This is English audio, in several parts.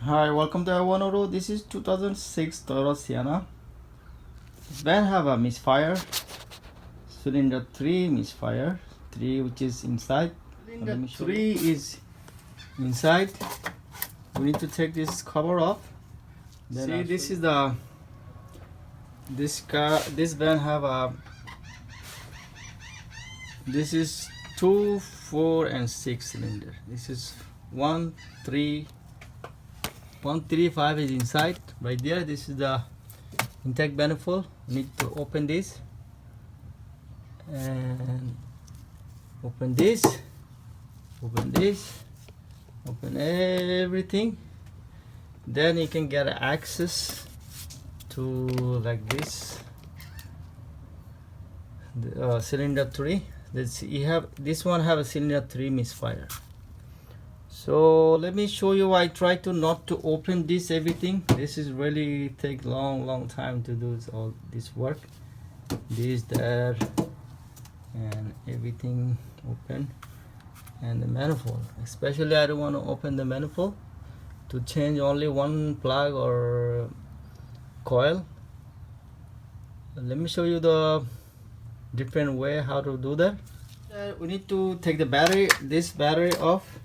Hi, welcome to Iwanoro. This is 2006 Toyota Sienna. This van have a misfire, cylinder 3 misfire, 3 which is inside. Cylinder 3 is inside. We need to take this cover off. Then see, this is the this van have a, this is 2, 4 and 6 cylinder. This is 1, 3, 135 is inside right there. This is the intake manifold. We need to open this and open this, open this, open everything. Then you can get access to like this, the cylinder 3. This one have a cylinder 3 misfire. So let me show you. I try to not to open this everything. This is really take long time to do all this work. This, there, and everything open. And the manifold, especially I don't want to open the manifold to change only one plug or coil. Let me show you the different way how to do that. We need to take the battery, this battery off,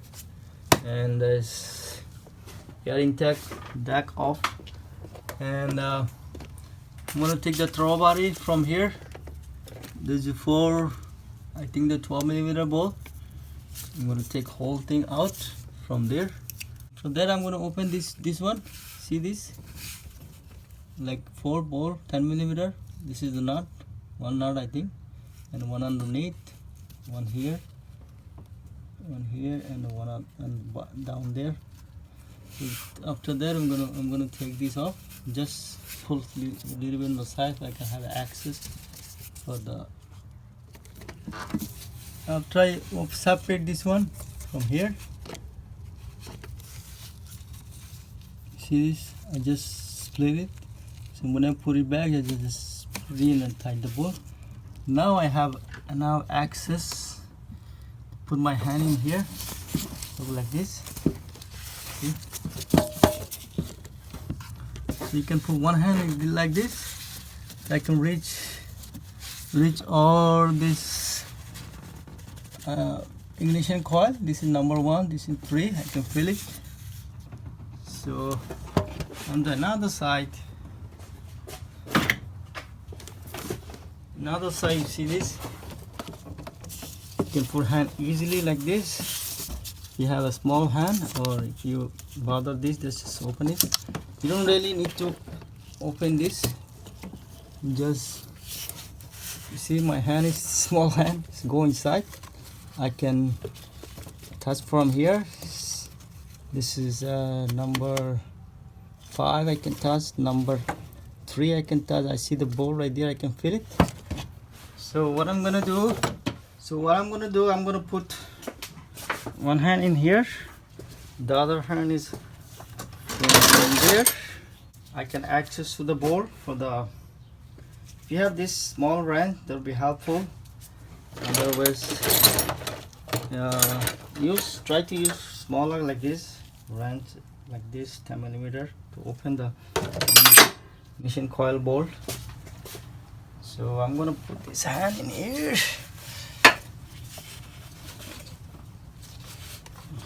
and this air intake deck off, and I'm gonna take the throw body from here. This is for, I think, the 12mm bolt. I'm gonna take whole thing out from there. So then I'm gonna open this one. See this, like 4 bore 10mm. This is the nut, one nut I think, and one underneath, one here, and one up and down there. So after that I'm gonna take this off. Just pull a little bit on the side so I can have access for the. I'll try to separate this one from here. See this? I just split it. So when I put it back, I just reel and tighten the bolt. Now I have access. Put my hand in here, look like this. See? So you can put one hand like this. I can reach all this ignition coil. This is number 1. This is 3. I can feel it. So on the another side, you see this. You can put hand easily like this. You have a small hand, or if you bother this, just open it. You don't really need to open this. Just, you see my hand is small hand. Go inside. I can touch from here. This is number 5. I can touch number 3. I can touch. I see the bolt right there. I can feel it. So what I'm gonna do? I'm gonna put one hand in here. The other hand is in there. I can access to the board for the. If you have this small wrench, that will be helpful. Otherwise, try to use smaller like this wrench, like this 10mm, to open the ignition coil bolt. So I'm gonna put this hand in here.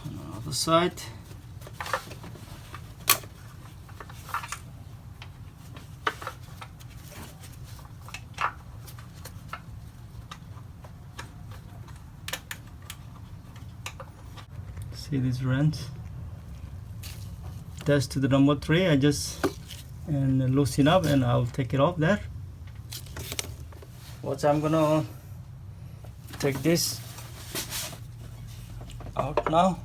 On the other side. See this wrench? Attached to the number 3. I just loosen up and I'll take it off there. What I'm gonna take this out now.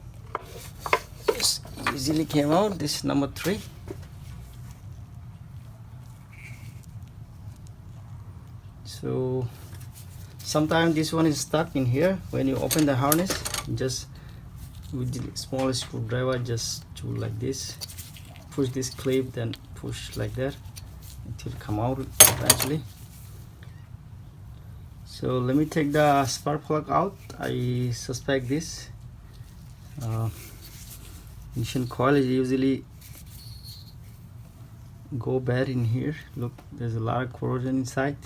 Just easily came out. This is number 3. So sometimes this one is stuck in here. When you open the harness, just with the smallest screwdriver, just do like this. Push this clip, then push like that until it come out eventually. So let me take the spark plug out. I suspect this ignition coil is usually go bad in here. Look, there's a lot of corrosion inside.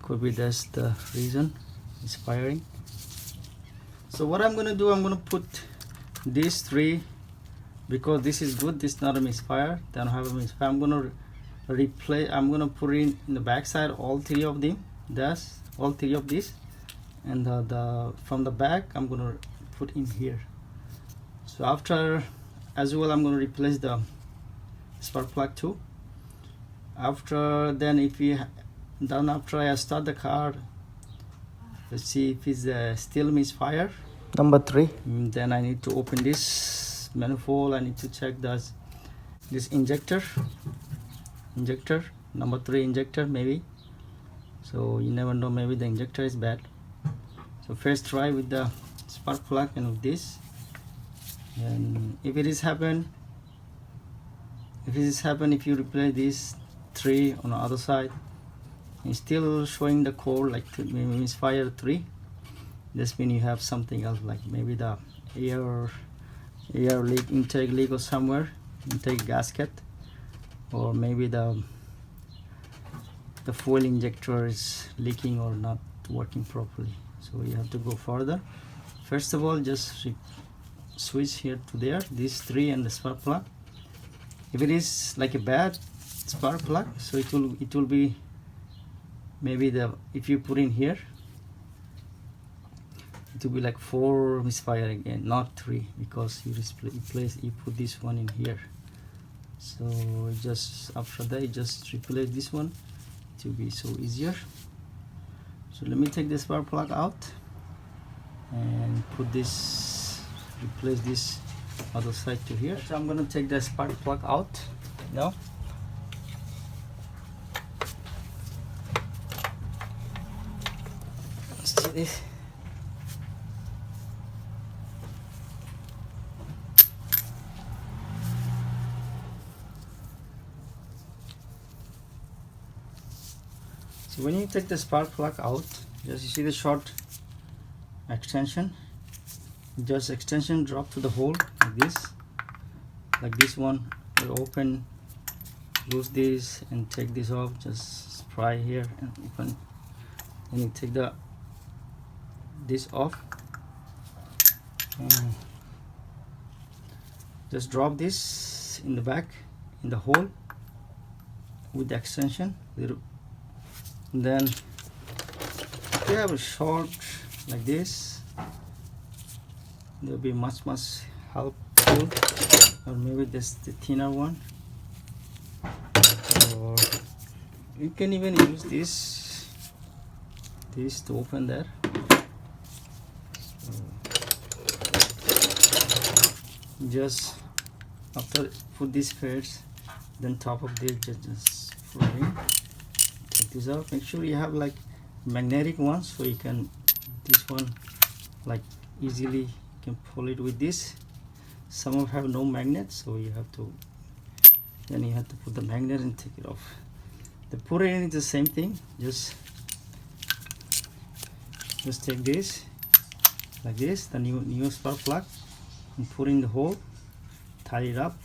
Could be that's the reason it's firing. So what I'm gonna do, I'm gonna put these three, because this is good, this is not a misfire, they don't have a misfire. I'm gonna replace, I'm gonna put in the back side all three of them. That's all three of these, and from the back I'm gonna put in here. So after, as well, I'm gonna replace the spark plug too. After then, if we done, after I start the car, let's see if it's still misfire. Number 3. Then I need to open this manifold. I need to check this injector number 3 injector maybe. So you never know, maybe the injector is bad. So first try with the spark plug and with this, and if it is happen, if you replace these 3 on the other side, it's still showing the code like maybe misfire 3, this means you have something else, like maybe the air leak, intake leak, or somewhere intake gasket, or maybe the fuel injector is leaking or not working properly. So you have to go further. First of all, just switch here to there, these 3 and the spark plug. If it is like a bad spark plug, so it will be maybe if you put in here, it will be like 4 misfire again, not 3, because you put this one in here. So just after that, you just replace this one. It will be so easier. So let me take the spark plug out and put this, replace this other side to here. So I'm gonna take the spark plug out now. See this? So when you take the spark plug out, just you see the short extension, just extension drop to the hole like this one will open, lose this and take this off, just pry here and open, and you take this off, and just drop this in the back in the hole with the extension. Then if you have a short like this, there'll be much helpful, or maybe this the thinner one, or you can even use this to open there. Just after put this first, then top of this just put in. Take this out. Make sure you have like magnetic ones, so you can, this one like easily you can pull it with this. Some of have no magnet, so you have to put the magnet and take it off. The put it in is the same thing. Just take this like this, the new spark plug, and put in the hole, tie it up,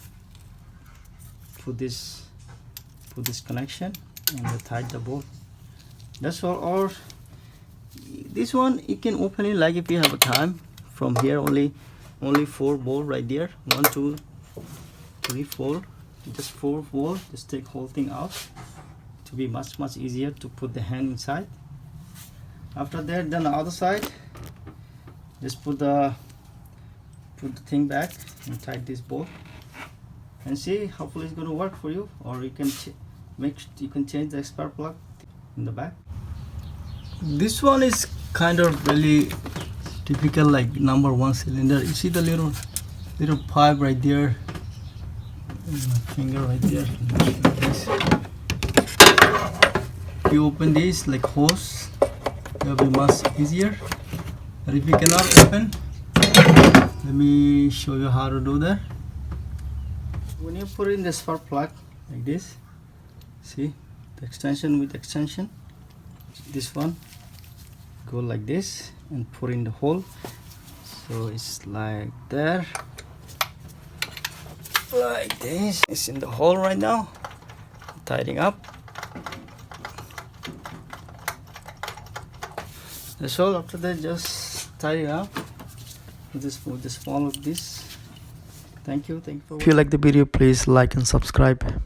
put this connection, and tie the bolt. That's all. Or this one you can open it like if you have a time. From here only 4 bolts right there. 1 2 3 4, just 4 bolts. Just take whole thing out to be much easier to put the hand inside. After that, then the other side, just put the thing back and tie this bolt, and see, hopefully it's going to work for you. Or you can change the spark plug in the back. This one is kind of really typical, like number 1 cylinder. You see the little pipe right there, my finger right there. If you open this like hose, it will be much easier. But if you cannot open, let me show you how to do that. When you put in the spark plug like this, see the extension with extension, this one go like this and put in the hole, so it's like there. like this. It's in the hole right now. Tidying up. That's all. After that, just tidy up. Just move the small of this. Thank you for watching. If you like the video, please like and subscribe.